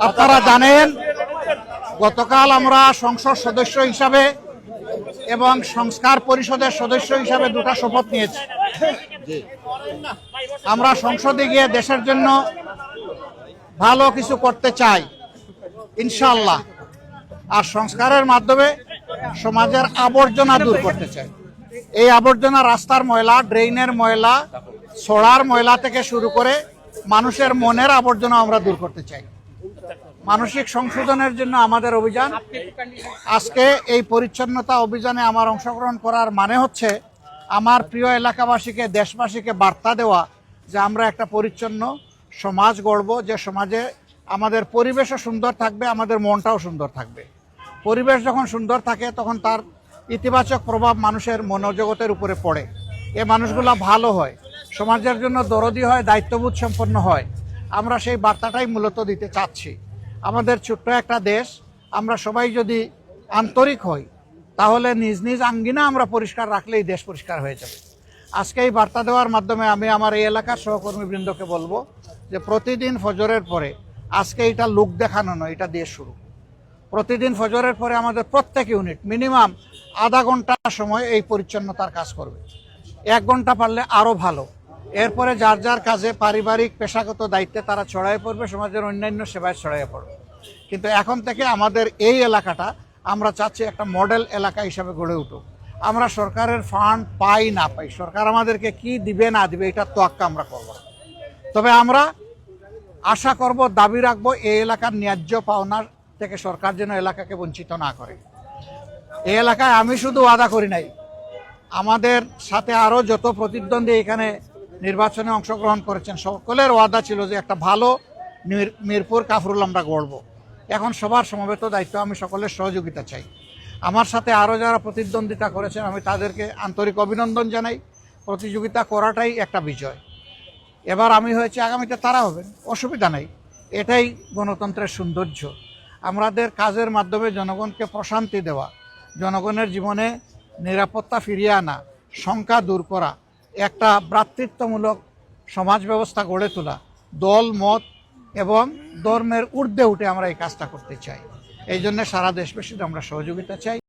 আপনারা জানেন গতকাল আমরা সংসদ সদস্য হিসাবে এবং সংস্কার পরিষদের সদস্য হিসাবে দুটো শপথ নিয়েছি। আমরা সংসদে গিয়ে দেশের জন্য ভালো কিছু করতে চাই ইনশাআল্লাহ, আর সংস্কারের মাধ্যমে সমাজের আবর্জনা দূর করতে চাই। এই আবর্জনা রাস্তার ময়লা, ড্রেইনের ময়লা, ছড়ার ময়লা থেকে শুরু করে মানুষের মনের আবর্জনা আমরা দূর করতে চাই। মানসিক সংশোধনের জন্য আমাদের অভিযান। আজকে এই পরিচ্ছন্নতা অভিযানে আমার অংশগ্রহণ করার মানে হচ্ছে আমার প্রিয় এলাকাবাসীকে, দেশবাসীকে বার্তা দেওয়া যে আমরা একটা পরিচ্ছন্ন সমাজ গড়ব, যে সমাজে আমাদের পরিবেশও সুন্দর থাকবে, আমাদের মনটাও সুন্দর থাকবে। পরিবেশ যখন সুন্দর থাকে তখন তার ইতিবাচক প্রভাব মানুষের মনোজগতের উপরে পড়ে। এ মানুষগুলো ভালো হয়, সমাজের জন্য দরদি হয়, দায়িত্ববোধ সম্পন্ন হয়। আমরা সেই বার্তাটাই মূলত দিতে চাচ্ছি। আমাদের ছোট্ট একটা দেশ, আমরা সবাই যদি আন্তরিক হই তাহলে নিজ নিজ আঙ্গিনা আমরা পরিষ্কার রাখলেই দেশ পরিষ্কার হয়ে যাবে। আজকে এই বার্তা দেওয়ার মাধ্যমে আমি আমার এই এলাকার সহকর্মীবৃন্দকে বলবো যে প্রতিদিন ফজরের পরে, আজকে এটা লোক দেখানো নয়, এটা দিয়ে শুরু। প্রতিদিন ফজরের পরে আমাদের প্রত্যেক ইউনিট মিনিমাম আধা ঘন্টা সময় এই পরিচ্ছন্নতার কাজ করবে। 1 ঘন্টা পারলে আরও ভালো। এরপরে যার যার কাজে, পারিবারিক পেশাগত দায়িত্বে তারা ছড়াই পড়বে, সমাজের অন্যান্য সেবায় ছড়াই পড়বে। কিন্তু এখন থেকে আমাদের এই এলাকাটা আমরা চাচ্ছি একটা মডেল এলাকা হিসাবে গড়ে উঠুক। আমরা সরকারের ফান্ড পাই না পাই, সরকার আমাদেরকে কি দিবে না দিবে এটা তোয়াক্কা আমরা করব না। তবে আমরা আশা করব, দাবি রাখবো এই এলাকার ন্যায্য পাওনার থেকে সরকার যেন এলাকাকে বঞ্চিত না করে। এই এলাকায় আমি শুধু ওয়াদা করি নাই, আমাদের সাথে আরও যত প্রতিদ্বন্দ্বী এখানে নির্বাচনে অংশগ্রহণ করেছেন সকলের ওয়াদা ছিল যে একটা ভালো মিরপুর কাফরুল আমরা গড়ব। এখন সবার সমবেত দায়িত্ব, আমি সকলের সহযোগিতা চাই। আমার সাথে আরও যারা প্রতিদ্বন্দ্বিতা করেছেন আমি তাদেরকে আন্তরিক অভিনন্দন জানাই। প্রতিযোগিতা করাটাই একটা বিজয়। এবার আমি হয়েছে, আগামীতে তারা হবেন, অসুবিধা নেই। এটাই গণতন্ত্রের সৌন্দর্য। আমাদের কাজের মাধ্যমে জনগণকে প্রশান্তি দেওয়া, জনগণের জীবনে নিরাপত্তা ফিরিয়ে আনা, শঙ্কা দূর করা, একটা ভ্রাতৃত্বমূলক সমাজ ব্যবস্থা গড়ে তোলা, দল মত এবং ধর্মের ঊর্ধ্বে উঠে আমরা এই কাজটা করতে চাই। এই জন্য সারা দেশবাসীর আমরা সহযোগিতা চাই।